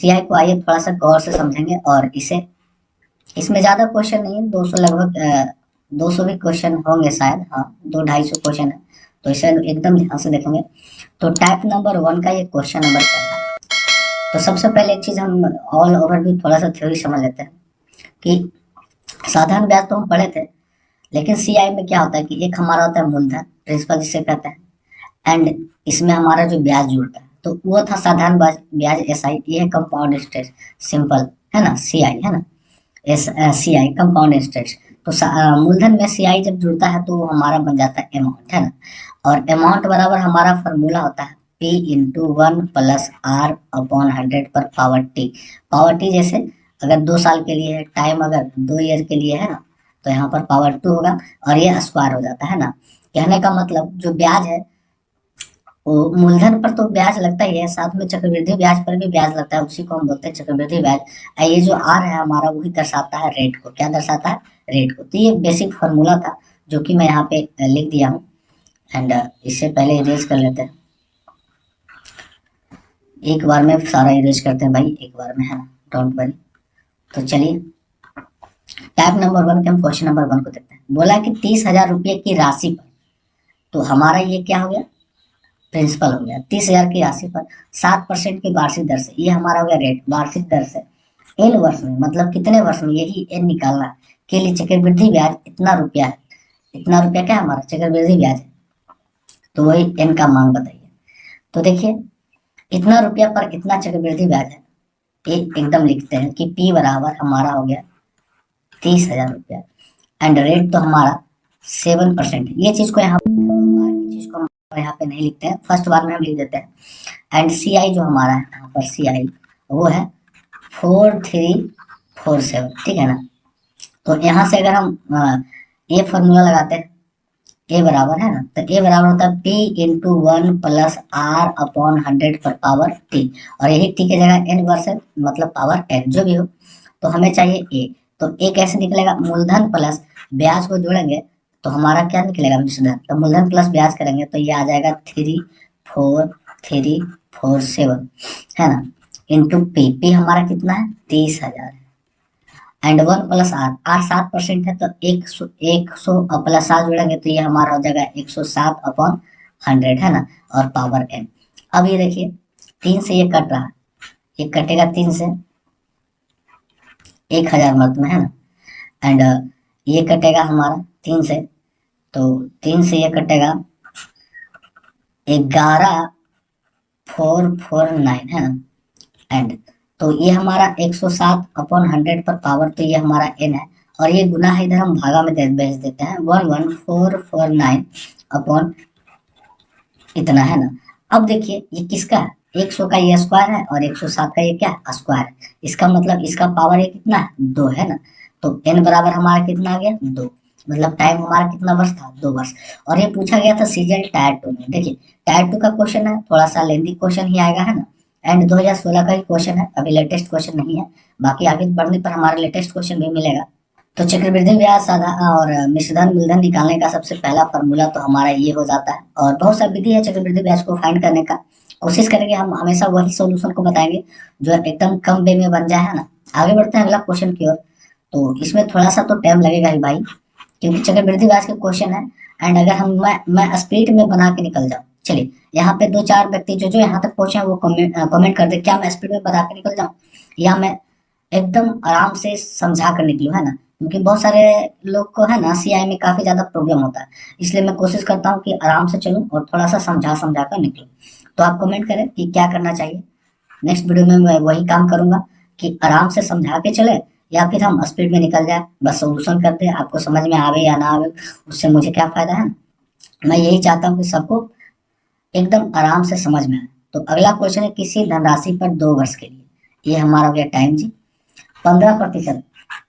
CI को आइए थोड़ा सा गौर से समझेंगे और इसे इसमें ज्यादा क्वेश्चन नहीं है, 200 लगभग 200 भी क्वेश्चन होंगे शायद, हाँ 200-250 क्वेश्चन है, तो इसे एकदम ध्यान से देखेंगे। तो टाइप नंबर 1 का ये क्वेश्चन नंबर पहला। तो सबसे पहले एक चीज हम ऑल ओवर भी थोड़ा सा थ्योरी समझ लेते हैं कि साधारण ब्याज तो हम पढ़े थे, लेकिन सीआई में क्या होता है कि एक हमारा होता है मूलधन, प्रिंसिपल जिसे कहते हैं, एंड इसमें हमारा जो ब्याज जुड़ता है तो वो था साधारण ब्याज, ब्याज एसआई, ये है कंपाउंड इंटरेस्ट, सिंपल है ना, सीआई है ना, एस सी आई कंपाउंड इंटरेस्ट। तो मूलधन में सीआई जब जुड़ता है तो वो हमारा बन जाता है अमाउंट, है ना, और अमाउंट बराबर हमारा फॉर्मूला होता है पी इंटू 1 + r/100 पर पावर टी। पावर टी जैसे अगर 2 साल के लिए है, टाइम अगर 2 ईयर के लिए है ना, तो यहाँ पर पावर 2 होगा और ये स्क्वायर हो जाता है ना। कहने का मतलब जो ब्याज है वो मूलधन पर तो ब्याज लगता ही है, साथ में चक्रवृद्धि ब्याज पर भी ब्याज लगता है, उसी को हम बोलते हैं चक्रवृद्धि ब्याज। ये जो आर है हमारा वही दर्शाता है रेट को, क्या दर्शाता है, रेट को। तो ये बेसिक फार्मूला था जो कि मैं यहाँ पे लिख दिया हूँ, एंड इससे पहले इरेज कर लेते हैं, एक बार में सारा इरेज करते हैं भाई, एक बार में, है ना, डोंट वरी। तो चलिए टाइप नंबर 1 के हम क्वेश्चन नंबर 1 को देखते हैं। बोला कि 30,000 रुपये की राशि पर, तो हमारा ये क्या हो गया, प्रिंसिपल हो गया। 30,000 की राशि पर 7% की वार्षिक दर से, ये हमारा हो गया रेट, वार्षिक दर से एन वर्ष में, मतलब कितने वर्ष में, यही एन निकालना है, के लिए चक्रवृद्धि ब्याज इतना रुपया है, इतना रुपया क्या है हमारा चक्रवृद्धि ब्याज है, तो वही एन का मान बताइए। तो देखिए इतना रुपया पर इतना चक्रवृद्धि ब्याज है, ये एकदम लिखते हैं कि पी बराबर हमारा हो गया 30,000 रुपया, एंड रेट तो हमारा 7% है। ये चीज को यहाँ चीज को हम यहाँ पे नहीं लिखते हैं, फर्स्ट बार में हम लिख देते हैं। एंड सी आई जो हमारा है यहाँ पर, सी आई वो है 4347, ठीक है ना। तो यहाँ से अगर हम ये फॉर्मूला लगाते हैं, ए बराबर है ना, तो ए बराबर होता है पी इंटू 1 + r/100 पर पावर टी, और यही टी की जगह एन वर्ष है, मतलब पावर एन जो भी हो। तो हमें चाहिए ए, तो ए कैसे निकलेगा, मूलधन प्लस ब्याज को जोड़ेंगे तो हमारा क्या निकलेगा, मिश्रधन। तो मूलधन प्लस ब्याज करेंगे तो ये आ जाएगा 34347, है ना, इंटू पी, पी हमारा कितना है 30,000, एंड 1 + r, 7% है तो 100 प्लस 7 जोड़ेंगे तो ये हमारा हो जाएगा 107/100, है ना, और पावर n। अब ये देखिए 3 से ये कट रहा है, ये कटेगा 3 से 1,000 मत में, है ना, एंड ये कटेगा हमारा 3 से, तो 3 से ये कटेगा 11,449, है ना, एंड तो ये हमारा 107/100 पर पावर, तो ये हमारा n है, और ये गुना है इधर हम भागा में भेज देते हैं, 11,449 अपॉन इतना, है ना। अब देखिए ये किसका है, 100 का ये स्क्वायर है और 107 का ये क्या है, स्क्वायर है, इसका मतलब इसका पावर ये कितना है, 2, है ना। तो n बराबर हमारा कितना आ गया, 2, मतलब टाइम हमारा कितना वर्ष था, 2 वर्ष। और ये पूछा गया था सीजीएल टायर 2 में। देखिए टायर 2 का क्वेश्चन है, थोड़ा सा लेंदी क्वेश्चन ही आएगा, है ना, एंड 2016 का ही क्वेश्चन है, अभी लेटेस्ट क्वेश्चन नहीं है, बाकी आगे बढ़ने पर हमारा लेटेस्ट क्वेश्चन भी मिलेगा। तो चक्रवृद्धि ब्याज साधा और मिश्रधन मूलधन निकालने का सबसे पहला फॉर्मूला तो हमारा ये हो जाता है, और बहुत सा विधि है चक्रवृद्धि ब्याज को फाइंड करने का, कोशिश करेंगे हम हमेशा वही सॉल्यूशन को बताएंगे जो एकदम कम वे में बन जाए, है ना। आगे बढ़ते हैं अगला क्वेश्चन की ओर। तो इसमें थोड़ा सा तो टाइम लगेगा ही भाई, क्योंकि चक्रवृद्धि ब्याज के क्वेश्चन है, एंड अगर मैं स्पीड में बना के निकल जाऊँ, चलिए यहाँ पे 2-4 व्यक्ति जो जो यहाँ तक पहुंचे हैं वो कमेंट कर दे, क्या मैं स्पीड में बना के निकल जाऊँ या मैं एकदम आराम से समझा कर निकलूँ, है ना, क्योंकि बहुत सारे लोग को है ना सीआई में काफी ज्यादा प्रॉब्लम होता है, इसलिए मैं कोशिश करता हूँ कि आराम से चलूँ और थोड़ा सा समझा समझा कर निकलूँ। तो आप कमेंट करें कि क्या करना चाहिए, नेक्स्ट वीडियो में मैं वही काम करूंगा कि आराम से समझा के चले या फिर हम स्पीड में निकल जाए, बस सोल्यूशन करते हैं, आपको समझ में आवे या ना आवे उससे मुझे क्या फायदा है। मैं यही चाहता हूँ कि सबको एकदम आराम से समझ में आए। तो अगला क्वेश्चन है किसी धनराशि पर 2 वर्ष के लिए, ये हमारा हो गया टाइम जी, 15%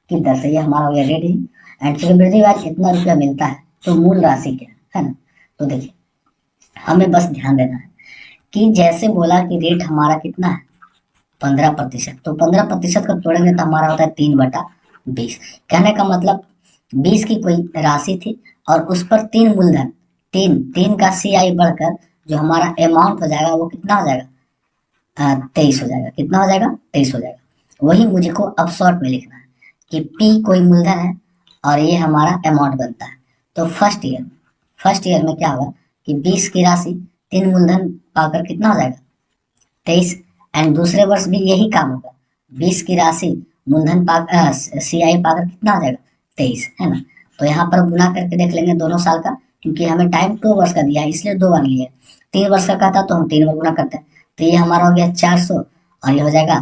की दर से, ये हमारा हो गया रेट जी, एंड चक्रवृद्धि ब्याज इतना रुपया मिलता है, तो मूल राशि क्या है ना। तो देखिए हमें बस ध्यान देना है कि जैसे बोला कि रेट हमारा कितना है 15%, तो 15% का तोड़ेंगे तो हमारा होता है 3/20। कहने का मतलब 20 की कोई राशि थी और उस पर 3 मूलधन, 3 3 का सीआई बढ़कर जो हमारा अमाउंट हो जाएगा वो कितना हो जाएगा 23 हो जाएगा। कितना हो जाएगा? 23 हो जाएगा। वही मुझे को अब शॉर्ट में लिखना है कि पी कोई मूलधन है और ये हमारा अमाउंट बनता है। तो फर्स्ट ईयर में क्या होगा कि 20 की राशि 3 मूलधन पाकर कितना हो जाएगा? 23। एंड दूसरे वर्ष भी यही काम होगा, 20 की राशि मूलधन पा CI पाकर कितना हो जाएगा? 23, है ना। तो यहाँ पर गुना करके देख लेंगे दोनों साल का, क्योंकि हमें टाइम 2 वर्ष का दिया है इसलिए 2 बार लिए। 3 वर्ष का कहता तो हम 3 बार गुना करते हैं। तो ये हमारा हो गया 400 और ये हो जाएगा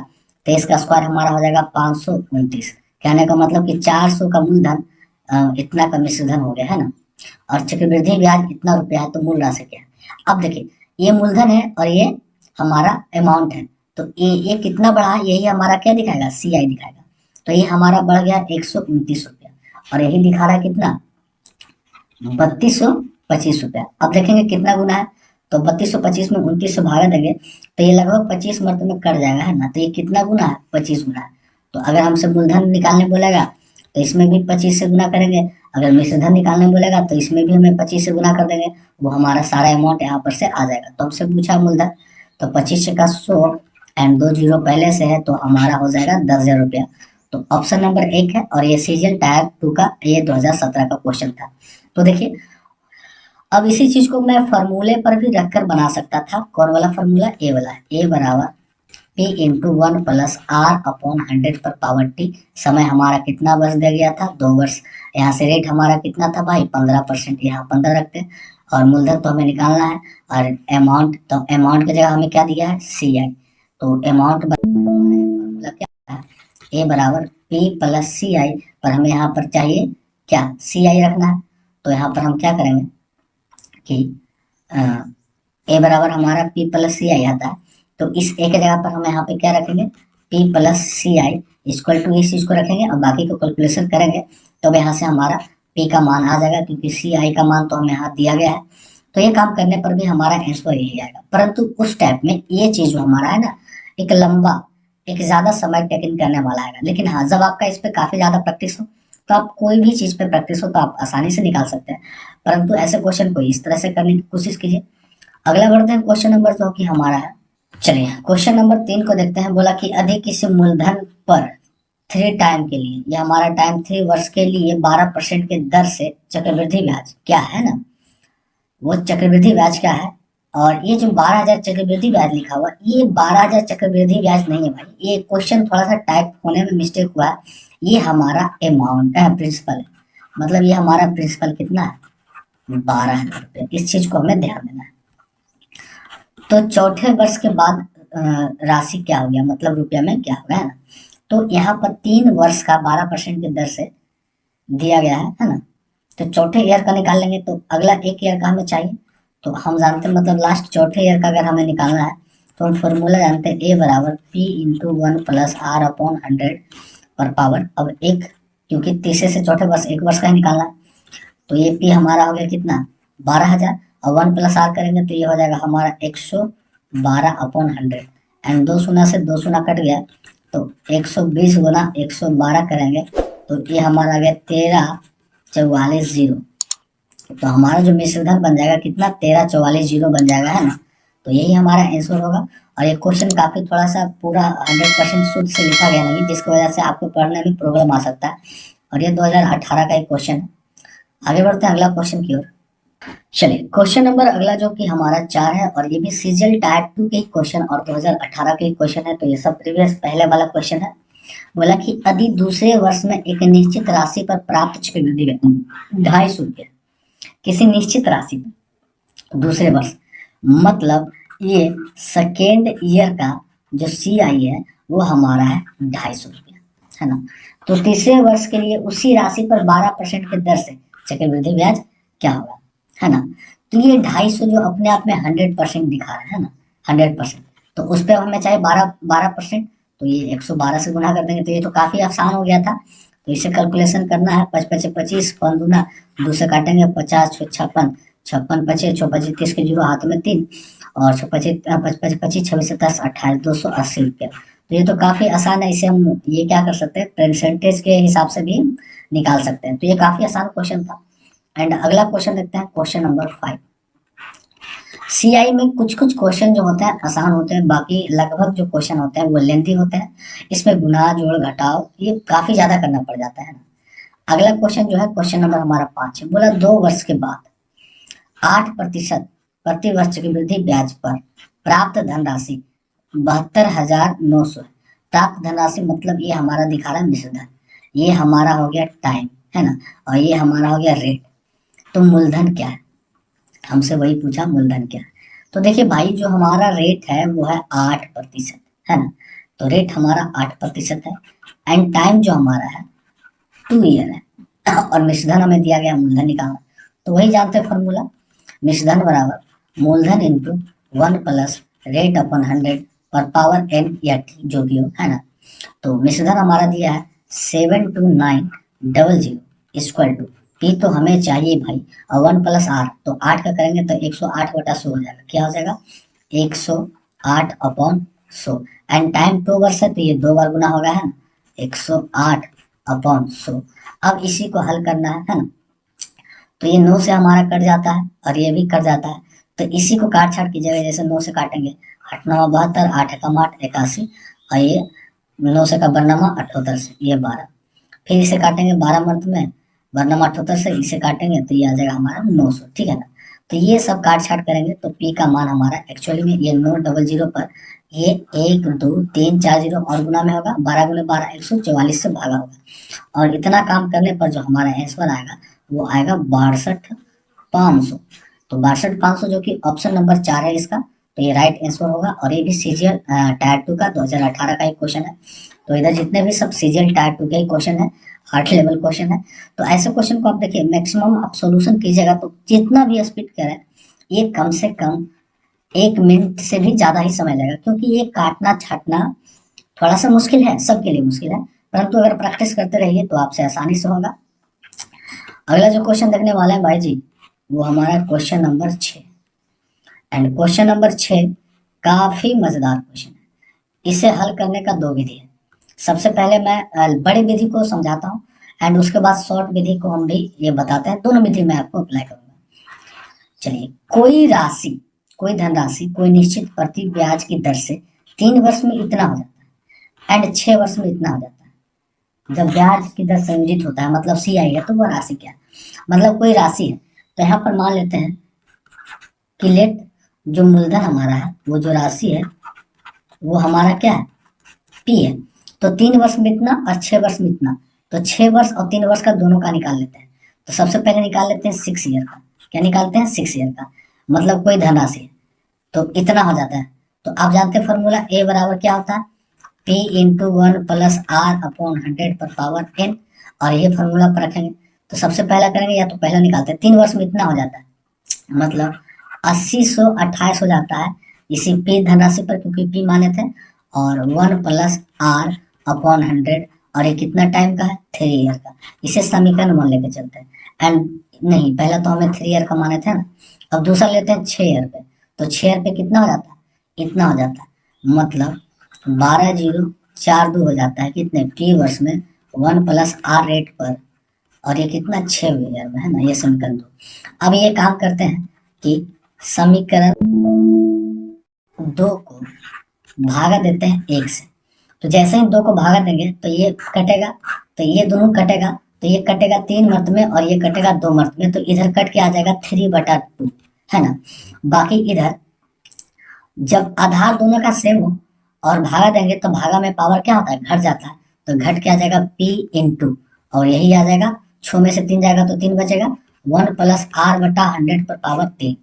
23 का स्क्वायर हमारा हो जाएगा 529। कहने का मतलब कि 400 का मूलधन इतना का मिश्रधन हो गया, है ना। और चक्रवृद्धि ब्याज इतना रुपया है, तो मूल राशि क्या है? अब देखिए, ये मूलधन है और ये हमारा अमाउंट है, तो ये कितना बढ़ा, यही हमारा क्या दिखाएगा? CI दिखाएगा। तो ये हमारा बढ़ गया 129 रुपया और यही दिखा रहा है कितना? 3225 रुपया। अब देखेंगे कितना गुना है, तो 3225 में 29 से भागा देंगे तो ये लगभग 25 मर्त में कट जाएगा, है ना। तो ये कितना गुना है? 25 गुना है। तो अगर हमसे मूलधन निकालने बोलेगा तो इसमें भी 25 से गुना करेंगे, अगर मिश्रधन निकालने बोलेगा तो इसमें भी हमें 25 से गुना कर देंगे, वो हमारा सारा अमाउंट यहाँ पर से आ जाएगा। तो हमसे पूछा मूलधन, तो 25 का 100 एंड 2 जीरो पहले से है, तो हमारा हो जाएगा 10,000 रुपया। तो ऑप्शन नंबर 1 है और ये सीजन टायर 2 का ये 2017 का क्वेश्चन था। तो देखिए, अब इसी चीज को मैं फॉर्मूले पर भी रखकर बना सकता था। कौन वाला फॉर्मूला? ए वाला। ए बराबर P into 1 plus R upon 100 पर पावर टी। समय हमारा कितना वर्ष दिया गया था? 2 वर्ष। यहाँ से रेट हमारा कितना था भाई? 15%। यहाँ 15 रखते हैं और मूलधन तो हमें निकालना है और अमाउंट, तो अमाउंट की जगह हमें क्या दिया है? CI। तो अमाउंट फॉर्मूला क्या है? ए बराबर P प्लस CI, पर हमें यहाँ पर चाहिए क्या? CI रखना है। तो यहाँ पर हम क्या करेंगे कि ए बराबर हमारा P प्लस CI आता है, तो इस ए के जगह पर हम यहाँ पे क्या रखेंगे? P plus CI equal to इस चीज को रखेंगे और बाकी को कैलकुलेशन करेंगे, तो यहाँ से हमारा P का मान आ जाएगा, क्योंकि CI का मान तो हमें यहाँ दिया गया है। तो ये काम करने पर भी हमारा आंसर यही आएगा। परंतु उस टाइप में ये चीज जो हमारा है ना, एक लंबा, एक ज्यादा समय टेकन करने वाला है। लेकिन हाँ, जब आपका इस पे काफी ज्यादा प्रैक्टिस हो, तो आप कोई भी चीज पे प्रैक्टिस हो तो आप आसानी से निकाल सकते हैं। परंतु ऐसे क्वेश्चन को इस तरह से करने की कोशिश कीजिए। अगला बढ़ते हैं क्वेश्चन नंबर जो कि हमारा है, चलिए क्वेश्चन नंबर 3 को देखते हैं। बोला कि अधिक किसी मूलधन पर 3 टाइम के लिए, यह हमारा टाइम 3 वर्ष के लिए 12% के दर से चक्रवृद्धि ब्याज क्या है ना, वो चक्रवृद्धि ब्याज क्या है। और ये जो 12,000 चक्रवृद्धि ब्याज लिखा हुआ, ये 12,000 चक्रवृद्धि ब्याज नहीं है भाई, ये क्वेश्चन थोड़ा सा टाइप होने में मिस्टेक हुआ है। ये हमारा अमाउंट है, प्रिंसिपल है। मतलब ये हमारा प्रिंसिपल कितना है? 12,000 रुपये। इस चीज को हमें ध्यान देना है। तो चौथे वर्ष के बाद राशि क्या हो गया, मतलब रुपया में क्या हो गया, है ना। तो यहाँ पर 3 वर्ष का 12% की दर से दिया गया है ना। तो चौथे ईयर का निकाल लेंगे, तो अगला एक ईयर का हमें चाहिए। तो हम जानते हैं, मतलब लास्ट चौथे ईयर का अगर हमें निकालना है तो हम फॉर्मूला जानते हैं, ए बराबर P into 1 plus R upon 100 पर पावर। अब एक, क्योंकि तीसरे से चौथे वर्ष 1 वर्ष का ही निकालना है, तो ये P हमारा हो गया कितना? 12,000। और 1 प्लस R करेंगे तो ये हो जाएगा हमारा 112 अपॉन 100 एंड 2 शून्य से 2 शून्य कट गया, तो 120 गुना 112 करेंगे तो ये हमारा आ गया 1344 तो हमारा जो मिश्रधन बन जाएगा कितना? 1344 बन जाएगा, है ना। तो यही हमारा आंसर होगा। और ये क्वेश्चन काफी थोड़ा सा पूरा 100% शुद्ध से लिखा गया नहीं, जिसकी वजह से आपको पढ़ने में प्रॉब्लम आ सकता है। और ये 2018 का एक क्वेश्चन है। आगे बढ़ते हैं अगला क्वेश्चन की ओर। चलिए क्वेश्चन नंबर अगला जो कि हमारा 4 है, और ये भी सीजल टाइप 2 के क्वेश्चन और 2018 के क्वेश्चन है। तो ये सब प्रीवियस पहले वाला क्वेश्चन है। बोला कि यदि दूसरे वर्ष में एक निश्चित राशि पर प्राप्त चक्रवृद्धि वेतन 250 रुपये, किसी निश्चित राशि पर दूसरे वर्ष, मतलब ये सेकेंड ईयर का जो CI है वो हमारा है 250 रुपया, है ना। तो तीसरे वर्ष के लिए उसी राशि पर 12% के दर से चक्रवृद्धि ब्याज क्या होगा, है ना। तो ये 250 जो अपने आप में 100% दिखा रहा है ना, 100%, तो उस पर हमें चाहिए 12%। तो ये 112 से गुना कर देंगे, तो ये तो काफी आसान हो गया था। तो इसे कैलकुलेशन करना है, 5 5 25, 5 दूना 2 से काटेंगे, 50 56, 56 25, 6 25 30 के जीरो हाथ में 3, और 6 25 25 25 26 27 28 280 रुपया। तो ये तो काफी आसान है, इसे हम ये क्या कर सकते हैं, परसेंटेज के हिसाब से भी निकाल सकते हैं। तो ये काफी आसान क्वेश्चन था। एंड अगला क्वेश्चन देखते हैं, क्वेश्चन नंबर 5। सीआई में कुछ कुछ क्वेश्चन जो होते हैं आसान होते हैं, बाकी लगभग जो क्वेश्चन होते हैं वो लेंथी होते हैं। इसमें गुणा जोड़ घटाव ये काफी ज्यादा करना पड़ जाता है ना। अगला क्वेश्चन जो है क्वेश्चन नंबर हमारा 5 है, बोला 2 वर्ष के बाद 8% प्रति वर्ष की वृद्धि ब्याज पर प्राप्त धनराशि 72,900 है। प्राप्त धनराशि मतलब ये हमारा दिखा रहा है मिश्र धन, ये हमारा हो गया टाइम, है ना, और ये हमारा हो गया रेट। तो मूलधन क्या है, हमसे वही पूछा मूलधन क्या है। तो देखिए भाई जो हमारा रेट है वो है 8%, है ना, तो रेट हमारा 8% है। एंड टाइम जो हमारा है 2 ईयर है और मिश्रधन हमें दिया गया मूलधन निकालना। तो वही जानते हैं फॉर्मूला, मिश्रधन बराबर मूलधन इंटू 1 + रेट अपॉन 100 पर पावर n या t जो भी हो, है ना। तो मिश्रधन हमारा दिया है 72900 इक्वल टू पी तो हमें चाहिए भाई, और 1 + r तो 8 का करेंगे तो 108/100 हो जाएगा। क्या हो जाएगा 108/100। एंड टाइम 2 वर्ष है तो ये 2 बार गुना होगा, है ना, 108/100। अब इसी को हल करना है ना। तो ये 9 से हमारा कट जाता है और ये भी कट जाता है, तो इसी को काट छाट की जगह जैसे 9 से काटेंगे 8 9 72, 8 एकम 8 81, और ये 9 से का बरनामा 78 से ये 12। फिर इसे काटेंगे 12 मर्द में, बरनामा 78 से इसे काटेंगे तो ये आ जाएगा हमारा 900, ठीक है ना। तो ये सब काट छाट करेंगे तो पी का मान हमारा एक्चुअली में ये 900 पर ये 1 2 3 4 0 और गुना में होगा, 12 × 12 144 से भागा होगा, और इतना काम करने पर जो हमारा आंसर आएगा वो आएगा 62,500। तो 62,500 जो कि ऑप्शन नंबर 4 है इसका, तो ये राइट आंसर होगा। और ये भी सीजीएल टायर 2 का 2018 का एक क्वेश्चन है। तो इधर जितने भी सब सीजीएल टायर 2 के ही क्वेश्चन है, 8 लेवल क्वेश्चन है। तो ऐसे क्वेश्चन को आप देखिए मैक्सिमम आप सोल्यूशन कीजिएगा तो जितना भी स्पीड करें ये कम से कम 1 मिनट से भी ज्यादा ही समय लगेगा, क्योंकि ये काटना छाटना थोड़ा सा मुश्किल है, सबके लिए मुश्किल है, परंतु अगर प्रैक्टिस करते रहिए तो आपसे आसानी से होगा। अगला जो क्वेश्चन देखने वाले हैं भाई जी वो हमारा question number 6। And question number 6 काफी मजेदार क्वेश्चन है। इसे हल करने का 2 विधि है। सबसे पहले मैं बड़ी विधि को समझाता हूँ एंड उसके बाद शॉर्ट विधि को हम भी ये बताते हैं, दोनों विधि मैं आपको अप्लाई करूंगा। चलिए, कोई राशि, कोई धनराशि कोई निश्चित प्रति ब्याज की दर से 3 वर्ष में इतना हो जाता है एंड 6 वर्ष में इतना हो जाता है। जब ब्याज की दर संयोजित होता है मतलब सी आई है, तो वो राशि क्या है, मतलब कोई राशि है। तो यहाँ पर मान लेते हैं कि लेट जो मूलधन हमारा है वो जो राशि है वो हमारा क्या है पी है। तो 3 वर्ष में इतना और 6 वर्ष में इतना, तो 6 वर्ष और 3 वर्ष का दोनों का निकाल लेते हैं। तो सबसे पहले निकाल लेते हैं 6 ईयर का। क्या निकालते हैं 6 ईयर का, मतलब कोई धनराशि है तो इतना हो जाता है। तो आप जानते हैं फॉर्मूला ए बराबर क्या होता है, P इंटू 1 + R/100 पर पावर n, और ये फॉर्मूला पर रखेंगे। तो सबसे पहला करेंगे या तो पहला निकालते हैं, 3 वर्ष में इतना हो जाता है, मतलब 80/128 हो जाता है इसी P धनराशि पर, क्योंकि P माने थे, और 1 + R/100, और ये कितना टाइम का है 3 ईयर का। इसे समीकरण 1 लेके चलते हैं। एंड नहीं, पहला तो हमें 3 ईयर का माने थे ना, अब दूसरा लेते हैं 6 ईयर पे। तो 6 ईयर पे कितना हो जाता है, इतना हो जाता है, मतलब 12,042 हो जाता है कितने P वर्ष में 1 + R रेट पर, और ये कितना 6 ईयर में, है ना, ये समीकरण 2। अब ये काम करते हैं कि समीकरण 2 को भागा देते हैं 1 से। तो जैसे ही 2 को भागा देंगे तो ये कटेगा, तो ये दोनों कटेगा, तो ये कटेगा 3 मर्त में और ये कटेगा 2 मर्त में, तो इधर कट के आ जाएगा 3/2, है ना। बाकी इधर जब आधार दोनों का सेम हो और भागा देंगे तो भागा में पावर क्या होता है घट जाता है, तो घट के आ जाएगा P इंटू, और यही आ जाएगा 6 में से 3 जाएगा तो 3 बचेगा, 1 + R/100 पर पावर 3।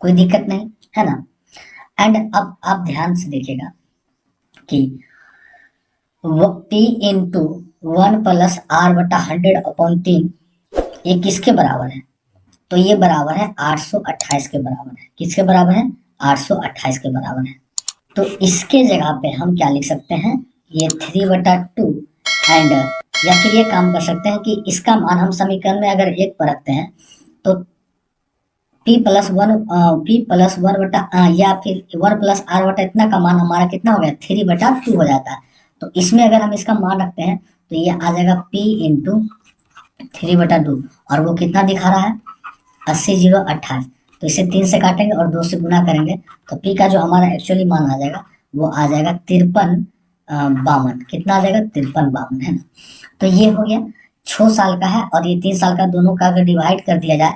कोई दिक्कत नहीं, है ना। एंड अब आप ध्यान से देखिएगा कि P इंटू 1 + R/100/3 ये किसके बराबर है, तो ये बराबर है 828 के बराबर है। किसके बराबर है 828 के बराबर है। तो इसके जगह पे हम क्या लिख सकते हैं, ये 3/2, एंड या फिर ये काम कर सकते हैं कि इसका मान हम समीकरण में अगर 1 पर रखते हैं तो P + 1 बटा या फिर 1 + R बटा इतना का मान हमारा कितना हो गया 3/2 हो जाता है। तो इसमें अगर हम इसका मान रखते हैं तो ये आ जाएगा P इंटू 3/2, और वो कितना दिखा रहा है 80,028। तो इसे 3 से काटेंगे और 2 से गुना करेंगे, तो पी का जो हमारा एक्चुअली मान आ जाएगा वो आ जाएगा 5352। कितना आ जाएगा? 5352, है ना। तो ये हो गया 6 साल का है और ये 3 साल का, दोनों का अगर डिवाइड कर दिया जाए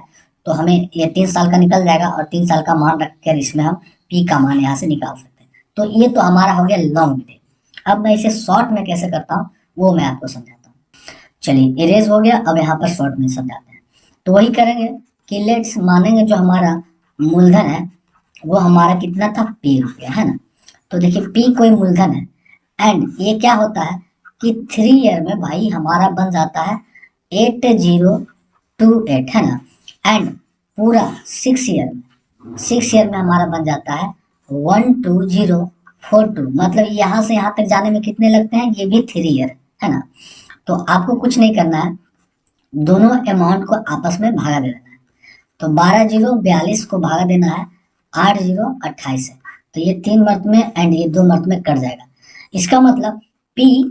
तो हमें ये 3 साल का निकल जाएगा और 3 साल का मान रखकर इसमें हम पी का मान यहाँ से निकाल सकते हैं। तो ये तो हमारा हो गया लॉन्ग विधि। अब मैं इसे शॉर्ट में कैसे करता हूँ वो मैं आपको समझाता हूँ। चलिए, इरेज हो गया, अब यहाँ पर शॉर्ट में समझाते हैं। तो वही करेंगे कि लेट्स मानेंगे जो हमारा मूलधन है वो हमारा कितना था? P रुपया, है ना। तो देखिए P कोई मूलधन है एंड ये क्या होता है कि 3 ईयर में भाई हमारा बन जाता है 8028, है ना। एंड पूरा 6 ईयर में हमारा बन जाता है 12042। मतलब यहाँ से यहाँ तक जाने में कितने लगते हैं? ये भी 3 ईयर, है ना। तो आपको कुछ नहीं करना है, दोनों अमाउंट को आपस में भागा दे देना है। तो 12 0 42 को भागा देना है 8 0 28 है। तो ये 3 मर्त में एंड ये 2 मर्त में कट जाएगा। इसका मतलब P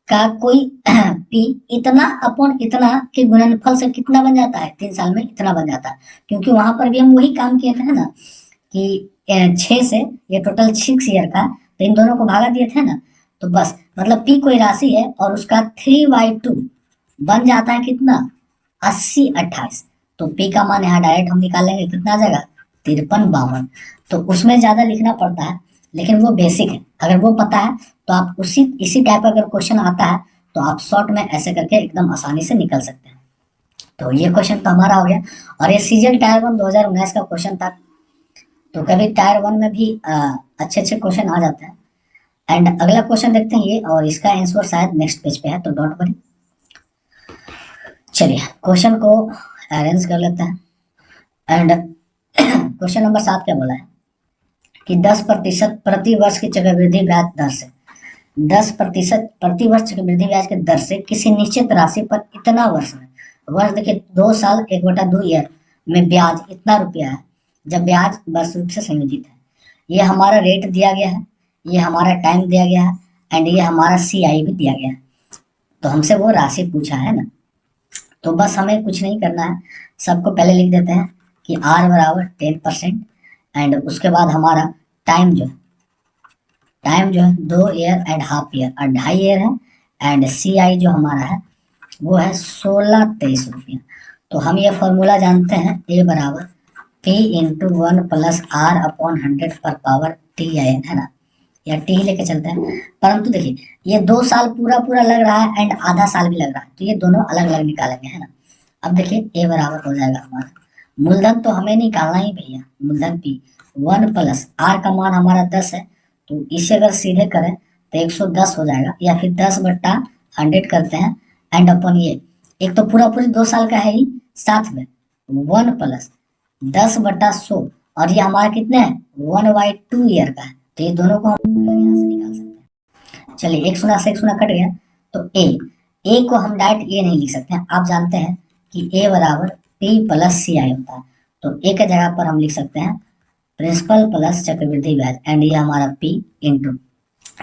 का कोई P इतना अपॉन इतना के गुणनफल से कितना बन जाता है? 3 साल में इतना बन जाता है, क्योंकि वहां पर भी हम वही काम किए थे, है ना, कि 6 से ये टोटल 6 ईयर का, तो इन दोनों को भागा दिए थे ना। तो बस मतलब P कोई राशि है और उसका 3/2 बन जाता है कितना? 8028। तो P का मान यहाँ डायरेक्ट हम निकाल लेंगे, कितना आ जाएगा? 5352। तो उसमें ज्यादा लिखना पड़ता है लेकिन वो बेसिक है, अगर वो पता है तो आप इसी टाइप का अगर क्वेश्चन आता है तो आप शॉर्ट में ऐसे करके एकदम आसानी से निकल सकते हैं। तो ये क्वेश्चन तो हमारा हो गया। और ये सीजीएल टायर 1 2019 का क्वेश्चन था। तो कभी टायर 1 में भी अच्छे अच्छे क्वेश्चन आ जाते हैं। एंड अगला क्वेश्चन देखते हैं ये, और इसका आंसर शायद नेक्स्ट पेज पे है, तो डोंट वरी। चलिए क्वेश्चन को अरेंज कर लेते हैं। एंड क्वेश्चन नंबर 7 क्या बोला है कि 10% प्रति वर्ष की चक्रवृद्धि ब्याज दर से, 10% प्रति वर्ष चक्रवृद्धि ब्याज की दर से किसी निश्चित राशि पर इतना वर्ष में, वर्ष देखिए 2 साल 1/2 ईयर में ब्याज इतना रुपया है, जब ब्याज वर्ष रूप से संयोजित है। ये हमारा रेट दिया गया है, ये हमारा टाइम दिया गया है एंड ये हमारा CI भी दिया गया है। तो हमसे वो राशि पूछा है ना। तो बस हमें कुछ नहीं करना है, सबको पहले लिख देते हैं कि R बराबर 10% एंड उसके बाद हमारा टाइम जो है 2 ईयर एंड हाफ ईयर और 2.5 ईयर है एंड CI जो हमारा है वो है 16-23 रुपया। तो हम ये फॉर्मूला जानते हैं, A बराबर P इंटू 1 प्लस R/100 पर पावर TIN, है ना, या T ही लेके चलते हैं। परंतु देखिए ये 2 साल पूरा पूरा लग रहा है एंड आधा साल भी लग रहा है, तो ये दोनों अलग अलग निकालेंगे, है ना। अब देखिए A बराबर हो जाएगा हमारा, मूलधन तो हमें निकालना ही भैया, मूलधन P 1 प्लस R का मान हमारा 10 है, तो इसे अगर सीधे करें तो 110 हो जाएगा, या फिर 10/100 करते हैं एंड अपन ये एक तो पूरा पूरी 2 साल का है ही, साथ में 1 प्लस 10/100 और ये हमारा कितने है 1/2 ईयर का है, तो ये दोनों को हम यहाँ से निकाल सकते हैं। चलिए 1 शून्य से 1 शून्य कट गया, तो ए को हम डायरेक्ट ए नहीं लिख सकते हैं, आप जानते हैं कि ए बराबर P प्लस CI होता है। तो ए के जगह पर हम लिख सकते हैं प्रिंसिपल प्लस चक्रवृद्धि ब्याज एंड ये हमारा P इंटू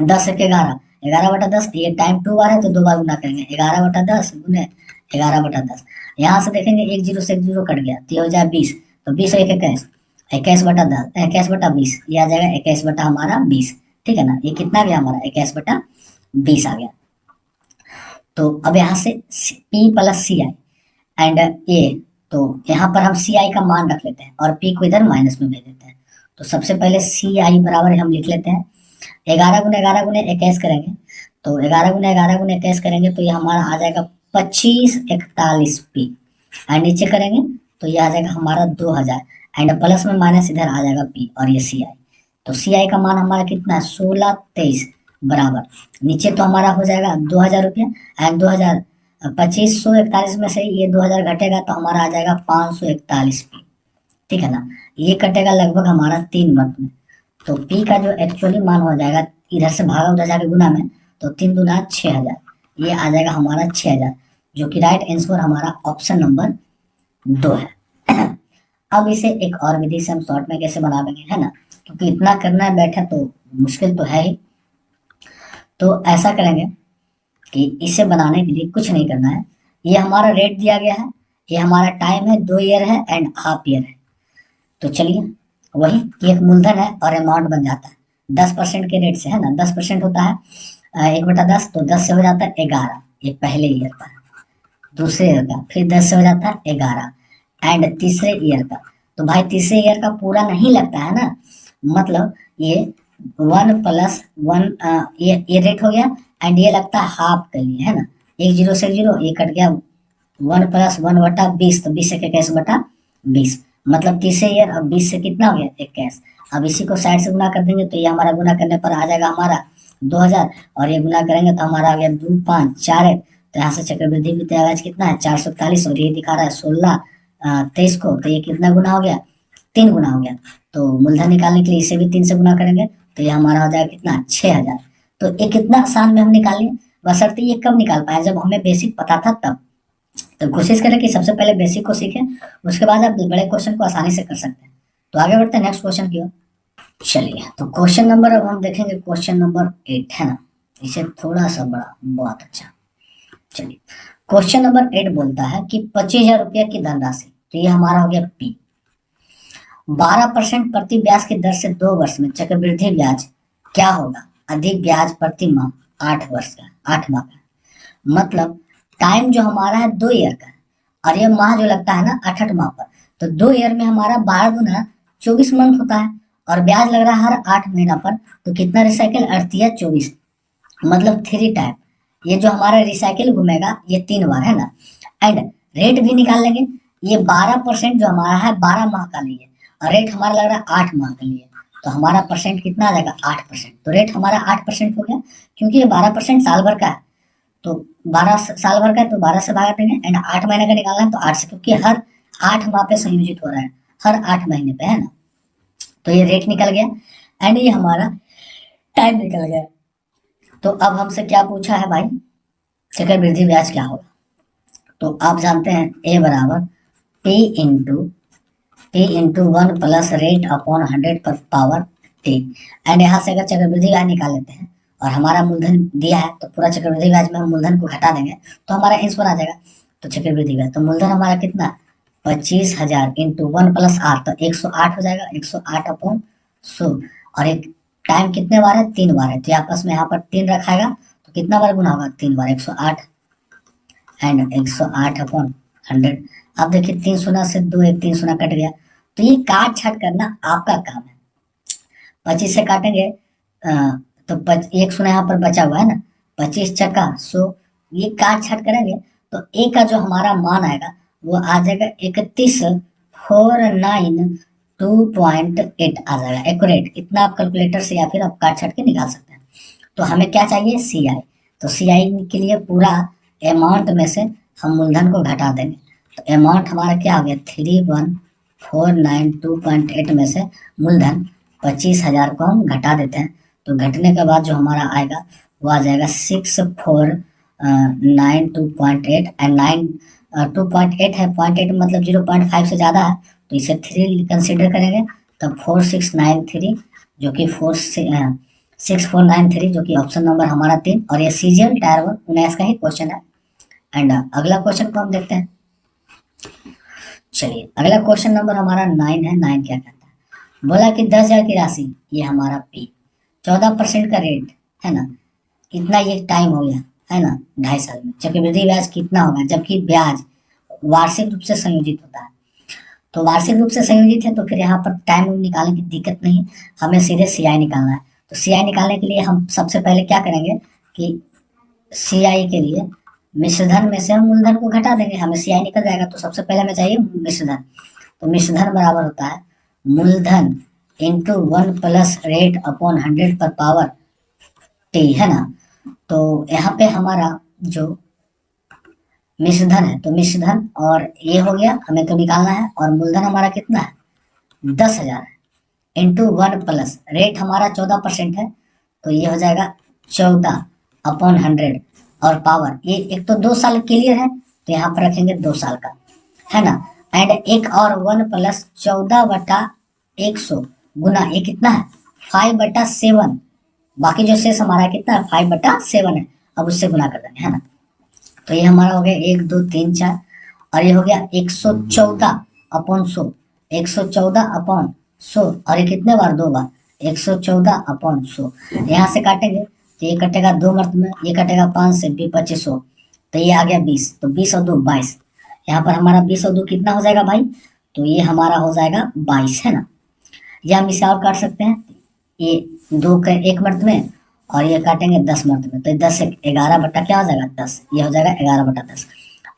10 1 11, 11/10, ये टाइम 2 बार है तो 2 बार गुना करेंगे, 11/10 गुने 11/10। यहाँ से देखेंगे 1 0 से 1 0 कट गया, तो ये हो जाए 20, तो 20 1 21, 21/10, 21/20, ये आ जाएगा 21 बटा हमारा 20, ठीक है ना। ये कितना गया हमारा 21/20 आ गया। तो अब यहाँ से P plus CI and A, तो यहाँ पर हम CI का मान रख लेते हैं और P को इधर माइनस में भेज देते हैं। तो सबसे पहले CI बराबर हम लिख लेते हैं 11 गुने 11 गुने 21 करेंगे, तो 11 गुने 11 गुने 21 करेंगे तो ये हमारा आ जाएगा 2541P एंड नीचे करेंगे तो ये आ जाएगा हमारा 2000 एंड प्लस में माइनस इधर आ जाएगा P और ये CI। तो CI का मान हमारा कितना है 16-23 बराबर, नीचे तो हमारा हो जाएगा 2000 रुपया एंड 2000 2541 में से ये 2000 घटेगा तो हमारा आ जाएगा 541P, ठीक है ना। ये कटेगा लगभग हमारा 3 मंथ में, तो P का जो एक्चुअली मान हो जाएगा इधर से भागा उधर जाके गुना में, तो 3 दूना 6000, ये आ जाएगा हमारा 6000, जो कि राइट आंसर हमारा ऑप्शन नंबर 2 है। अब इसे एक और विधि से हम शॉर्ट में कैसे बना देंगे, है ना, क्योंकि इतना करना है बैठा तो मुश्किल तो है ही। तो ऐसा करेंगे कि इसे बनाने के लिए कुछ नहीं करना है, ये हमारा रेट दिया गया है, ये हमारा टाइम है 2 ईयर है एंड हाफ ईयर है। तो चलिए वही कि एक मूलधन है और अमाउंट बन जाता है 10% के रेट से, है ना। 10% होता है 1/10, तो 10 से हो जाता है 11, ये पहले ईयर का। दूसरे ईयर का फिर 10 से हो जाता है 11, एंड तीसरे ईयर का, तो भाई तीसरे ईयर का पूरा नहीं लगता है ना, मतलब ये 1+1, ये रेट हो गया, एंड ये लगता है हाफ के लिए, है ना। एक जीरो से जीरो, ये कट गया, 1+1/20, तो 20 से 21/20, मतलब तीसरे ईयर। अब 20 से कितना हो गया 21। अब इसी को साइड से गुना कर देंगे तो ये हमारा गुना करने पर आ जाएगा हमारा 2000, और ये गुना करेंगे तो हमारा आ गया 2 5 4 1, तो यहाँ से चक्रवृद्धि ब्याज कितना है 441, और ये दिखा रहा है 16 23 को, तो ये कितना गुना हो गया 3 गुना हो गया। तो मूलधन निकालने के लिए इसे भी 3 से गुना करेंगे तो ये हमारा हो जाएगा कितना 6000। तो ये कितना आसान में हम निकाल लिए, बशर्ते ये कब निकाल पाए जब हमें बेसिक पता था तब। तो कोशिश करें कि सबसे पहले बेसिक को सीखें, उसके बाद आप बड़े क्वेश्चन को आसानी से कर सकते हैं। तो आगे बढ़ते हैं नेक्स्ट क्वेश्चन की ओर। चलिए तो क्वेश्चन नंबर अब हम देखेंगे क्वेश्चन नंबर 8, है ना। इसे थोड़ा सा बड़ा, बहुत अच्छा। चलिए क्वेश्चन नंबर 8 बोलता है कि 25,000 रुपया की धनराशि, तो ये हमारा हो गया पी, 12% प्रति ब्याज की दर से 2 वर्ष में चक्रवृद्धि ब्याज क्या होगा, अधिक ब्याज प्रति माह 8 वर्ष का, 8 माह का, मतलब टाइम जो हमारा है 2 ईयर का, और ये माह जो लगता है ना 8 माह पर, तो 2 ईयर में हमारा 12 गुना 24 मंथ होता है, और ब्याज लग रहा है हर 8 महीना पर, तो कितना रिसाइकिल 24, मतलब 3 टाइम। ये जो हमारा रिसाइकिल घूमेगा ये 3 बार, है ना। एंड रेट भी निकाल लेंगे, ये 12% जो हमारा है 12 माह का लिए, और रेट हमारा लग रहा है 8 माह के लिए, तो हमारा परसेंट कितना आ जाएगा 8%, तो रेट हमारा 8% हो गया, क्योंकि ये 12% साल भर का है, तो 12 साल भर का है तो 12 से भागा देंगे, एंड 8 महीने का निकालना है तो 8 से, क्योंकि हर 8 माह पे संयोजित हो रहा है, हर 8 महीने पे, है ना। तो ये रेट निकल गया, एंड ये हमारा टाइम निकल गया। तो अब हमसे क्या पूछा है भाई, चक्रवृद्धि ब्याज क्या होगा। तो आप जानते हैं ए बराबर पी इंटू 1 + रेट/100 पर पावर टी, एंड यहाँ से अगर चक्रवृद्धि ब्याज निकाल लेते हैं और हमारा मूलधन दिया है तो पूरा चक्रवृद्धि ब्याज में हम मूलधन को घटा देंगे तो हमारा आंसर आ जाएगा। तो चक्रवृद्धि ब्याज, तो मूलधन हमारा कितना 25,000 इंटू 1+8, तो 108 हो जाएगा, 108/100, और एक टाइम कितने बार है 3 बार है, तो आपस में यहाँ पर 3 रखाएगा तो कितना बार गुना होगा 3 बार, 108, एंड 108/100। अब देखिए 3 शून्य से 2 1 3 शून्य कट गया, तो ये काट छाट करना आपका काम है। 25 से काटेंगे तो 1 शून्य यहाँ पर बचा हुआ है ना, 25 छक्का 100, ये काट छाट करेंगे तो ए का जो हमारा मान आएगा वो आ जाएगा 31,492.8 आ जाएगा एक्यूरेट। इतना आप कैलकुलेटर से या फिर आप काट छाट के निकाल सकते हैं। तो हमें क्या चाहिए सी आई, तो सी आई के लिए पूरा अमाउंट में से हम मूलधन को घटा देंगे, तो अमाउंट हमारा क्या हो गया 31,492.8 में से मूलधन 25,000 को हम घटा देते हैं, तो घटने के बाद जो हमारा आएगा वो आ जाएगा 6492.8, एंड 2.8 है, 0.8 मतलब 0.5 से ज़्यादा है, तो इसे 3 कंसिडर करेंगे, तब 4693 जो कि 6493 जो कि ऑप्शन नंबर हमारा 3, और ये सीजीएल टायर 1 19 का ही क्वेश्चन है। एंड अगला क्वेश्चन को हम देखते हैं। चलिए अगला क्वेश्चन नंबर हमारा 9 है। 9 क्या कहता है, बोला कि 10,000 की राशि, ये हमारा पी, 14% का रेट, है ना, इतना ये टाइम हो गया, है ना, 2.5 साल में चक्रवृद्धि ब्याज कितना होगा, जबकि ब्याज वार्षिक रूप से संयोजित होता है। तो वार्षिक रूप से संयोजित है तो फिर यहाँ पर टाइम निकालने की दिक्कत नहीं, हमें सीधे सी आई निकालना है। तो सी आई निकालने के लिए हम सबसे पहले क्या करेंगे कि सी आई के लिए मिश्रधन में से हम मूलधन को घटा देंगे, हमें सी आई निकल जाएगा। तो सबसे पहले हमें चाहिए मिश्रधन, तो मिश्रधन बराबर होता है मूलधन इंटू 1+रेट/100 पर पावर टी, है ना। तो यहाँ पे हमारा जो मिश्रधन है तो मिश्रधन, और ये हो गया हमें तो निकालना है, और मूलधन हमारा कितना है 10,000 है, इंटू 1 रेट हमारा 14% है, तो ये हो जाएगा 14/100, और पावर ये एक तो 2 साल क्लियर है तो यहाँ पर रखेंगे 2 साल का, है ना। एंड एक और 1+14/100 गुना ये कितना है 5/7, बाकी जो शेष हमारा कितना है 5/7 है, अब उससे गुना कर देंगे, है ना। तो ये हमारा हो गया 1 2 3 4, और ये हो गया 114/100, 114/100, और ये कितने बार, 2 बार, 114/100। यहाँ से काटेंगे तो ये कटेगा 2 मर्त में, ये कटेगा 5 से, 2500, तो ये आ गया 20, तो 20 और 2 22। यहाँ पर हमारा 20 और 2 कितना हो जाएगा भाई, तो ये हमारा हो जाएगा 22, है ना। या हम इसे और काट सकते हैं, ये 2 का 1 मर्त में, और ये काटेंगे 10 मर्त में, तो 10 से 11 बटा क्या हो जाएगा 10, ये हो जाएगा 11/10।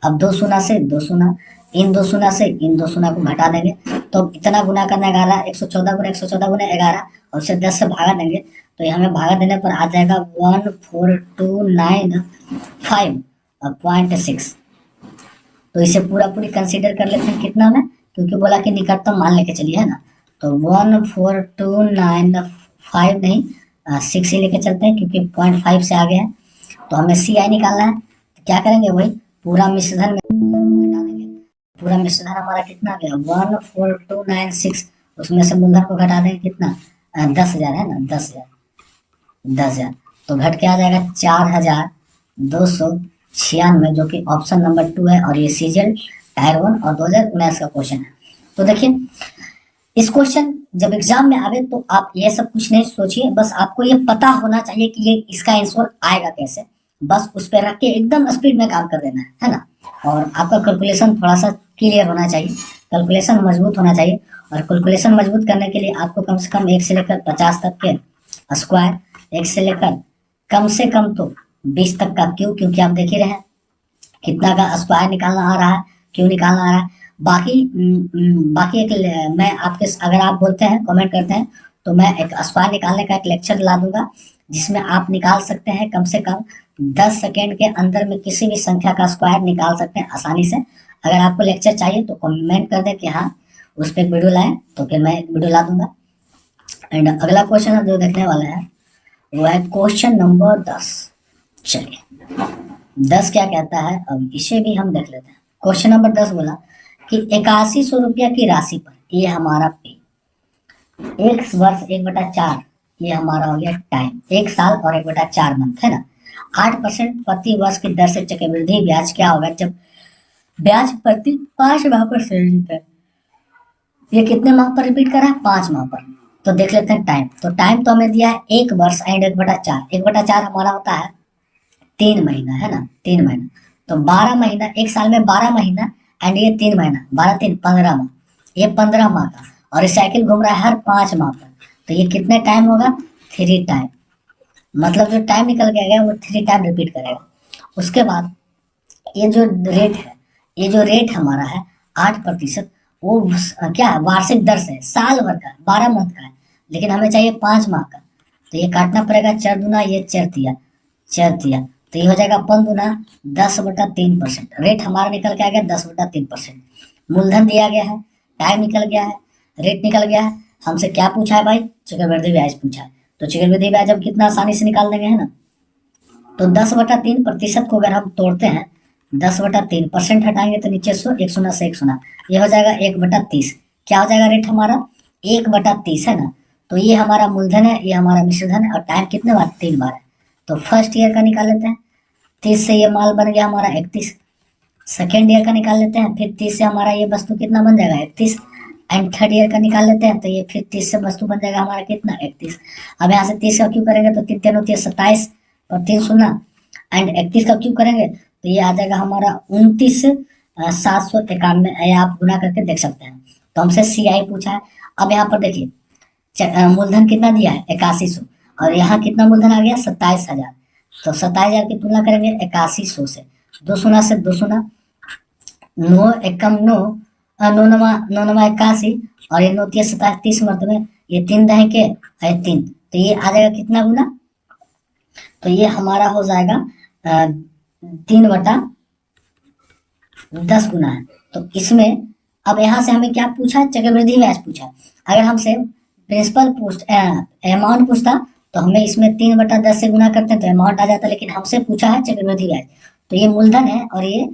अब 2 शून्य से 2 शून्य, इन 2 शून्य से इन 2 शून्य को घटा देंगे, तो इतना गुना करना 11, 114 गुना 114 गुना 11, और उसे 10 से भागा देंगे, तो ये हमें भागा देने पर आ जाएगा 1429.5 तो इसे पूरा पूरी कंसीडर कर लेते हैं कितना में, क्योंकि बोला कि निकटतम मान लेके चलिए, है ना। तो 1429.5 नहीं, 6 ही लेके चलते हैं, क्योंकि 0.5 से आगे है, तो हमें सी आई निकालना है। तो क्या करेंगे वही, पूरा मिश्रधन में घटा देंगे। पूरा मिश्रधन हमारा कितना आ गया 14296, उसमें से मूलधन को घटा देंगे कितना, 10,000 है ना, 10,000, तो घट के आ जाएगा 4296, जो कि ऑप्शन नंबर 2 है, और ये सीजल टायर 1 और 2019 का क्वेश्चन है। तो देखिए, इस क्वेश्चन जब एग्जाम में आवे तो आप ये सब कुछ नहीं सोचिए, बस आपको ये पता होना चाहिए कि ये इसका आंसर आएगा कैसे, बस उस पर रख के एकदम स्पीड में काम कर देना है ना। और आपका कैलकुलेशन थोड़ा सा क्लियर होना चाहिए, कैलकुलेशन मजबूत होना चाहिए, और कैलकुलेशन मजबूत करने के लिए आपको कम से कम 1 से लेकर 50 तक के स्क्वायर, 1 से लेकर कम से कम तो 20 तक का क्यों, क्योंकि आप देख ही रहे हैं कितना का स्क्वायर निकालना आ रहा है, क्यों निकालना आ रहा है। बाकी एक मैं आपके, अगर आप बोलते हैं कमेंट करते हैं तो मैं एक स्क्वायर निकालने का एक लेक्चर ला दूंगा, जिसमें आप निकाल सकते हैं कम से कम 10 सेकेंड के अंदर में किसी भी संख्या का स्क्वायर निकाल सकते हैं आसानी से। अगर आपको लेक्चर चाहिए तो कमेंट कर दें कि हाँ उस पर वीडियो लाएं, तो फिर मैं एक वीडियो ला दूंगा। एंड अगला क्वेश्चन हम जो देखने वाले हैं वो है क्वेश्चन नंबर 10। चलिए 10 क्या कहता है, अब इसे भी हम देख लेते हैं। क्वेश्चन नंबर 10 बोला कि 8100 रुपया की राशि पर, ये हमारा पे, 1 वर्ष 1/4, ये हमारा हो गया टाइम, 1 साल और 1/4 मंथ, है ना। 8% प्रति वर्ष की दर से चक्रवृद्धि ब्याज क्या होगा जब ब्याज प्रति 5 माह पर संयोजित है। ये कितने माह पर रिपीट कर रहा है, 5 माह पर। तो देख लेते हैं टाइम, तो टाइम तो हमें दिया है 1 वर्ष एंड 1/4, 1/4 हमारा होता है 3 महीना, है ना, 3 महीना, तो 12 महीना, 1 साल में 12 महीना, एंड ये 3 महीना, 12 3 15 माह, ये 15 माह का, और ये साइकिल घूम रहा है हर 5 माह पर, तो ये कितने टाइम होगा, 3 टाइम, मतलब जो टाइम निकल के गया वो 3 टाइम रिपीट करेगा। उसके बाद ये जो रेट है, ये जो रेट हमारा है 8%, वो क्या है, वार्षिक दर से, साल भर का, 12 मंथ का है, लेकिन हमें चाहिए 5 माह का, तो ये काटना पड़ेगा 4 दूना, ये 4 तिया, 4 तिया, तो ये हो जाएगा 5 दूना 10/3%। रेट हमारा निकल के आ गया 10/3%। मूलधन दिया गया है, टाइम निकल गया है, रेट निकल गया है, हमसे क्या पूछा है भाई, चक्रवृद्धि ब्याज पूछा है, तो चक्रवृद्धि ब्याज हम कितना आसानी से निकाल देंगे, है ना। तो 10/3% को अगर हम तोड़ते हैं, 10/3% हटाएंगे तो नीचे 100, 1 शून्य से 1 शून्य, ये हो जाएगा 1/30। क्या हो जाएगा रेट हमारा 1/30, है ना। तो ये हमारा मूलधन है, ये हमारा मिश्रधन है, और टाइम कितने बार, 3 बार है। तो फर्स्ट ईयर का निकाल लेते हैं, 30 से ये माल बन गया हमारा 31। सेकेंड ईयर का निकाल लेते हैं, फिर 30 से हमारा ये वस्तु कितना बन जाएगा 31। एंड थर्ड ईयर का निकाल लेते हैं, तो ये फिर 30 से वस्तु बन जाएगा हमारा कितना 31। अब यहाँ से 30 का क्यों करेंगे, तो 3 3 होती है 27 और 3 शून्य, एंड 31 का क्यों करेंगे, तो ये आ जाएगा हमारा 29,791, आप गुना करके देख सकते हैं। तो हमसे सी आई पूछा है। अब यहाँ पर देखिए मूलधन कितना दिया है 8100, और यहाँ कितना मूलधन आ गया 27,000, तो 27,000 की तुलना करेंगे 8100 से, 2 शून्य से 2 शून्य, 9 एकम 9, 9 नमा 9 नमा 81, और ये 9 3 27 30 में, ये 3 दहे के है 3, तो ये आ जाएगा कितना गुना, तो ये हमारा हो जाएगा 3/10 गुना है। तो इसमें अब यहाँ से हमें क्या पूछा है, चक्रवृद्धि ब्याज पूछा। अगर हमसे प्रिंसिपल अमाउंट पूछता तो हमें इसमें 3/10 से गुना करते हैं तो अमाउंट आ जाता, लेकिन हमसे पूछा है चक्रवृद्धि ब्याज, तो ये मूलधन है और ये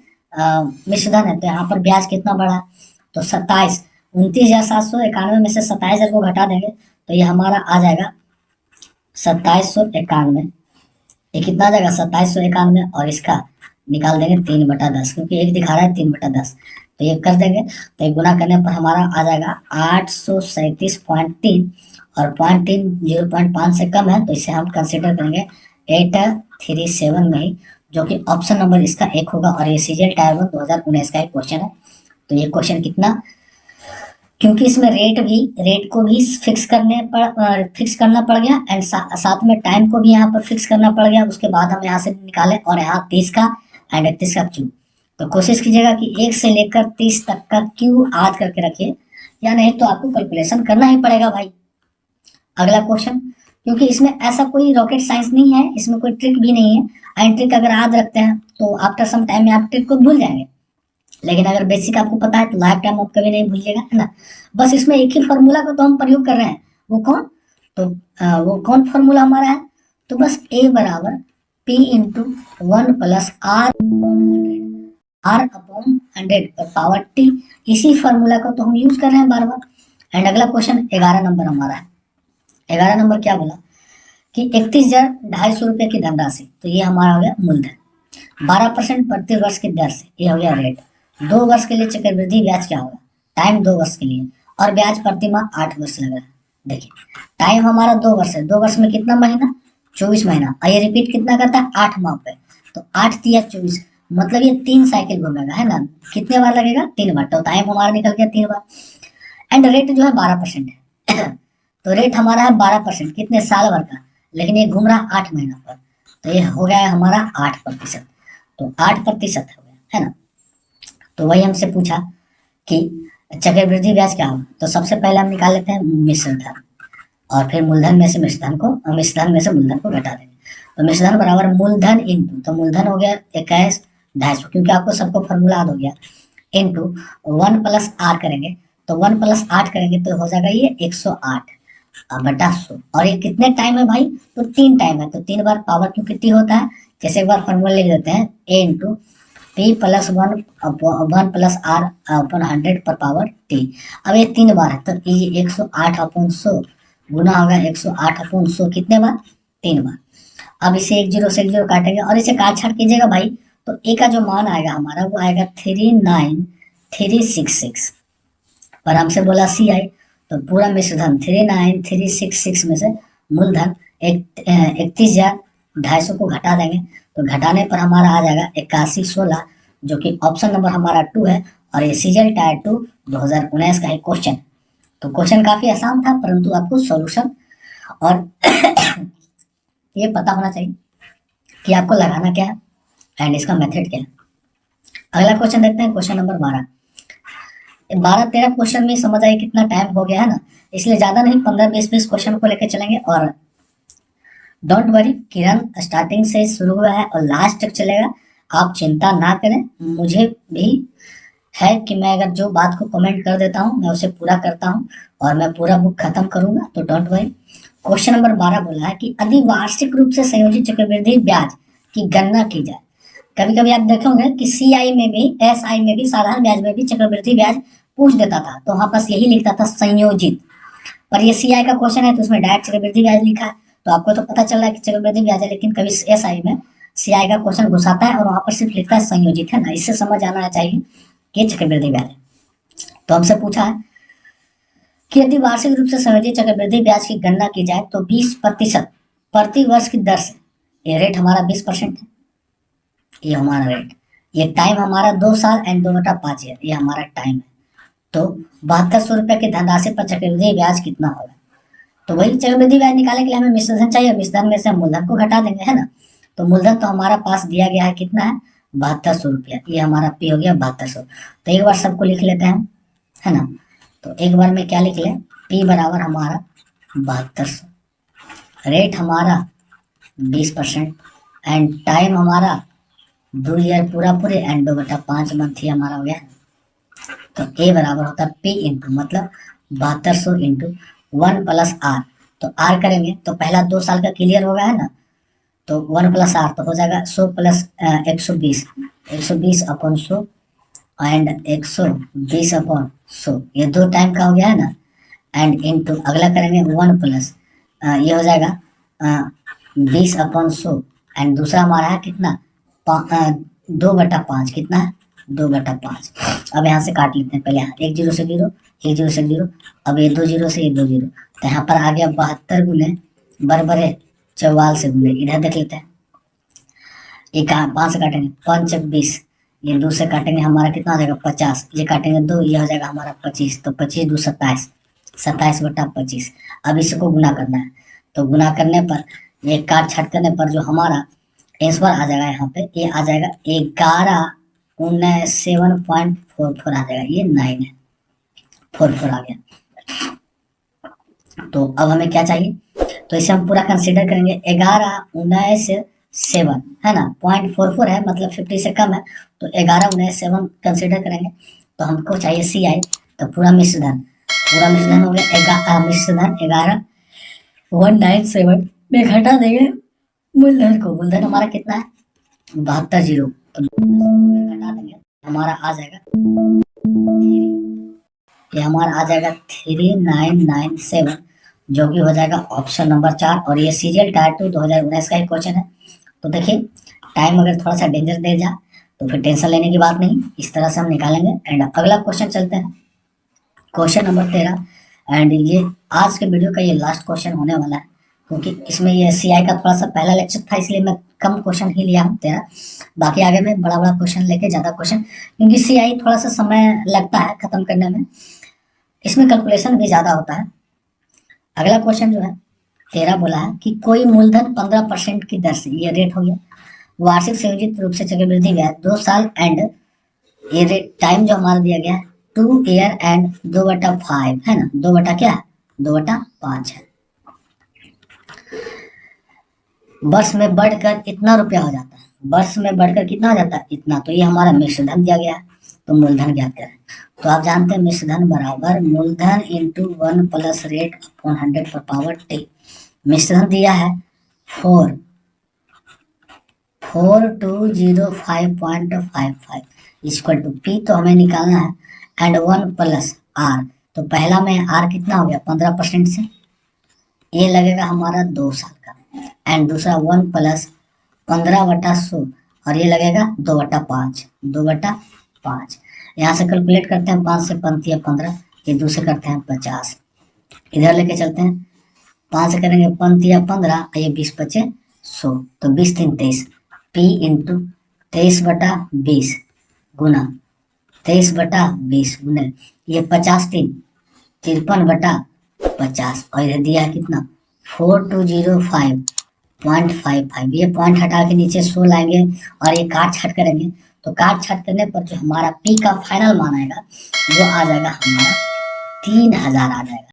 मिश्रधन है, तो यहाँ पर ब्याज कितना बढ़ा, तो 29,791 में से 27,000 को घटा देंगे, तो ये हमारा आ जाएगा 2791। ये कितना आ जाएगा 2791, और इसका निकाल देंगे 3/10, क्योंकि एक दिखा रहा है 3/10, तो ये कर देंगे, तो ये गुना करने पर हमारा आ जाएगा 837.3, और 0.3 0.5 से कम है, तो इसे हम कंसिडर करेंगे 837 में ही, जो कि ऑप्शन नंबर इसका 1 होगा। और ये सीजीएल टायर 1 2019 का एक क्वेश्चन है। तो ये क्वेश्चन कितना, क्योंकि इसमें रेट को भी फिक्स करना पड़ गया, एंड साथ में टाइम को भी यहाँ पर फिक्स करना पड़ गया। उसके बाद हम यहाँ से निकाले, और यहाँ 30 का एंड 31 का क्यू। तो कोशिश कीजिएगा कि 1 से लेकर 30 तक का क्यू याद करके रखिए, या नहीं तो आपको कैलकुलेशन करना ही पड़ेगा भाई। अगला क्वेश्चन, क्योंकि इसमें ऐसा कोई रॉकेट साइंस नहीं है, इसमें कोई ट्रिक भी नहीं है। एंड ट्रिक अगर याद रखते हैं तो आफ्टर सम टाइम में आप ट्रिक को भूल जाएंगे, लेकिन अगर बेसिक आपको पता है तो लाइफ टाइम आप कभी नहीं भूलिएगा, है ना। बस इसमें एक ही फॉर्मूला का तो हम प्रयोग कर रहे हैं, वो कौन, तो वो कौन फॉर्मूला हमारा है, तो बस ए बराबर P into 1 plus R upon 100 पर पावर टी। इसी फॉर्मूला को तो हम यूज कर रहे हैं बार बार। एंड अगला क्वेश्चन 11 नंबर हमारा है। 11 नंबर क्या बोला कि 31,250 रुपये की धनराशि, तो ये हमारा हो गया मूलधन, 12% प्रति वर्ष की दर से, ये हो गया रेट। 2 वर्ष के लिए चक्रवृद्धि ब्याज क्या होगा, टाइम 2 वर्ष के लिए, और ब्याज प्रति माह 8 वर्ष लगेगा। देखिए टाइम हमारा 2 वर्ष है, 2 वर्ष में कितना महीना, 24 महीना, और ये रिपीट कितना करता है, 8 माह पे, तो 8 तिया 24, मतलब ये 3 साइकिल घूमेगा, है ना। कितने बार लगेगा, 3 बार, तो टाइम हमारा निकल गया 3 बार। एंड रेट जो है 12% है तो रेट हमारा है 12%, कितने साल भर का, लेकिन ये घूम रहा 8 महीना पर, तो ये हो गया है हमारा 8%, तो 8% हो गया, है ना। तो वही हमसे पूछा कि चक्रवृद्धि ब्याज क्या होगा, तो सबसे पहले हम निकाल लेते हैं मिश्र धन, और फिर मूलधन में से मिश्रधन में से मूलधन को घटा देंगे। तो मिश्रधन बराबर मूलधन इंटू, तो मूलधन हो गया 21,250, क्योंकि आपको सबको फॉर्मूला याद हो गया, इंटू 1 प्लस आर करेंगे, तो 1 प्लस 8 करेंगे तो हो जाएगा ये 108 बटा 100। और ये कितने टाइम है भाई, तो 3 टाइम है, तो 3 बार पावर क्यू कितनी होता है, जैसे एक बार फॉर्मूला लिख देते हैं, A into P plus 1 plus R upon 100 पर पावर टी। अब ये 3 बार है, तो ये 108 अपॉन 100 गुना होगा 108 अपॉन 100, कितने बार, 3 बार। अब इसे 1 0 से 1 0 काटेंगे, और इसे काट छाट कीजिएगा भाई, तो ए का जो मान आएगा हमारा वो आएगा 39366, पर हमसे बोला सी आई, तो पूरा मिश्रधन 39366 में से मूलधन 31,250 को घटा देंगे, तो घटाने पर हमारा आ जाएगा 8116, जो कि ऑप्शन नंबर हमारा 2 है। और ये सीजीएल टायर 2 2019 का एक क्वेश्चन। तो क्वेश्चन काफी आसान था, परंतु आपको सॉल्यूशन और ये पता होना चाहिए कि आपको लगाना क्या है एंड इसका मेथड क्या है। अगला क्वेश्चन देखते हैं, क्वेश्चन नंबर 12। 12-13 क्वेश्चन में समझ आइए कितना टाइम हो गया है ना, इसलिए ज्यादा नहीं, 15-20 क्वेश्चन को लेकर चलेंगे। और डोंट वरी, किरण स्टार्टिंग से शुरू हुआ है और लास्ट तक चलेगा, आप चिंता ना करें। मुझे भी है कि मैं अगर जो बात को कमेंट कर देता हूँ मैं उसे पूरा करता हूँ, और मैं पूरा बुक खत्म करूंगा, तो डोंट वरी। क्वेश्चन नंबर 12 बोला है कि यदि वार्षिक रूप से संयोजित चक्रवृद्धि ब्याज की गणना की जाए, कभी कभी आप देखेंगे कि सीआई में भी, एसआई में भी, साधारण ब्याज में भी चक्रवृद्धि ब्याज पूछ देता था, तो वहां पास यही लिखता था संयोजित, पर ये सीआई का क्वेश्चन है तो उसमें डायरेक्ट चक्रवृद्धि ब्याज लिखा है, तो आपको तो पता चल रहा है कि चक्रवृद्धि ब्याज है, लेकिन कभी एसआई में सीआई का क्वेश्चन घुसाता है और वहां पर सिर्फ लिखता है संयोजित, है ना। इससे समझ आना चाहिए कि चक्रवृद्धि ब्याज है। तो हमसे पूछा है कि यदि वार्षिक रूप से संयोजित चक्रवृद्धि ब्याज की गणना की जाए तो 20% प्रति वर्ष की दर से, ये रेट हमारा 20% है, ये हमारा रेट, ये टाइम हमारा 2 साल एंड 2/5 ईयर, ये हमारा टाइम है। तो 7200 रुपये की धनराशि पर चक्रवृद्धि ब्याज कितना होगा, तो वही चक्रवृद्धि ब्याज निकालने के लिए हमें मिश्रधन चाहिए, मिश्रधन में से मूलधन को घटा देंगे, है ना। तो मूलधन तो हमारा पास दिया गया है, कितना है, 7200 रुपया, ये हमारा पी हो गया 7200। तो एक बार सबको लिख लेते हैं, है ना। तो एक बार में क्या लिख लें, पी बराबर हमारा 7200, रेट हमारा 20% एंड टाइम हमारा 2 ईयर पूरा पूरे एंड 2/5 मंथ ही हमारा हो गया। तो ए बराबर होता है पी इंटू, मतलब 7200 इंटू 1 प्लस आर, तो आर करेंगे तो पहला 2 साल का क्लियर होगा, है ना। तो 1 प्लस आर तो हो जाएगा 100 प्लस 120, 120 अपॉन 100 एंड 120 अपॉन 100, ये 2 टाइम का हो गया, है ना। एंड इंटू अगला करेंगे 1 प्लस, ये हो जाएगा 20 अपॉन 100, एंड दूसरा हमारा है कितना, 2/5, कितना है 2/5। अब यहाँ से काट लेते हैं, पहले यहाँ 1 0 से 0, 1 0 से 0, अब ये 2 0 से ये 2 0, तो यहाँ पर आ गया 72 गुने बरबरे 44 से गुने। इधर देख लेते हैं, ये कहाँ 5 से काटेंगे, 5 × 20, ये 2 से काटेंगे हमारा कितना आ जाएगा 50, ये काटेंगे 2, ये हो जाएगा हमारा 25, तो 25 2 27, 27/25। अब इसको गुना करना है, तो गुना करने पर ये काट छाट करने पर जो हमारा आंसर आ जाएगा यहाँ पे, ये आ जाएगा 11,7.44 आ जाएगा, ये 9 है, 44 आ गया। तो अब हमें क्या चाहिए, तो इसे हम पूरा कंसीडर करेंगे, 11,19,7 है ना, 0.44 है, मतलब 50 से कम है, तो 11,19,7 कंसीडर करेंगे। तो हमको चाहिए CI, तो पूरा मिश्रधन हो गया, मिश्रधन 11,197 में घटा देंगे मूलधन को। मूलधन हमारा कितना है 72 जीरो, तो घटा देंगे, हमारा आ जाएगा, ये हमारा आ जाएगा 3997, जो कि हो जाएगा ऑप्शन नंबर 4। और ये सीरियल टायर 2 2019 का ही क्वेश्चन है। तो देखिए, टाइम अगर थोड़ा सा डेंजर दे जा तो फिर टेंशन लेने की बात नहीं, इस तरह से हम निकालेंगे। एंड अगला क्वेश्चन चलते हैं, क्वेश्चन नंबर 13। एंड ये आज के वीडियो का ये लास्ट क्वेश्चन होने वाला है, क्योंकि इसमें ये CI का थोड़ा सा पहला लेक्चर था, इसलिए मैं कम क्वेश्चन ही लिया हूँ 13। बाकी आगे में बड़ा बड़ा क्वेश्चन लेके, ज़्यादा क्वेश्चन, क्योंकि CI थोड़ा सा समय लगता है खत्म करने में, इसमें कैलकुलेशन भी ज़्यादा होता है। अगला क्वेश्चन जो है 13 बोला है कि कोई मूलधन 15% की दर से, ये रेट हो गया, वार्षिक संयोजित रूप से चक्रवृद्धि ब्याज 2 साल एंड ये रेट टाइम जो हमारा दिया गया है 2 ईयर एंड 2/5 है ना, 2 बटा क्या है 2/5 है। वर्ष में बढ़कर इतना रुपया हो जाता है, वर्ष में बढ़कर कितना हो जाता है इतना, तो ये हमारा मिश्रधन दिया गया है, तो मूलधन ज्ञात करें। तो आप जानते हैं मिश्रधन बराबर मूलधन इंटू 1 प्लस रेट अपॉन 100 पर पावर t। मिश्रधन दिया है 4205.55 इक्वल टू p, तो हमें निकालना है, एंड 1 प्लस r, तो पहला में r कितना हो गया 15% से, ये लगेगा हमारा 2 साल का, एंड दूसरा 1 प्लस 15/100, और ये लगेगा 2/5, 2/5। यहाँ से कैलकुलेट करते हैं, 5 से 5 15, ये 2 से करते हैं 50, इधर लेके चलते हैं, 5 से करेंगे 5 15, ये 20 बचे 100, तो 20 3 23, p इंटू 23/20 गुना 23/20 गुने ये 50 3 53/50, और इधर दिया है कितना 4205.55, ये पॉइंट हटा के नीचे 100 लाएंगे, और ये काट छाट करेंगे, तो काट छाट करने पर जो हमारा p का फाइनल मान आएगा वो आ जाएगा हमारा 3000 आ जाएगा।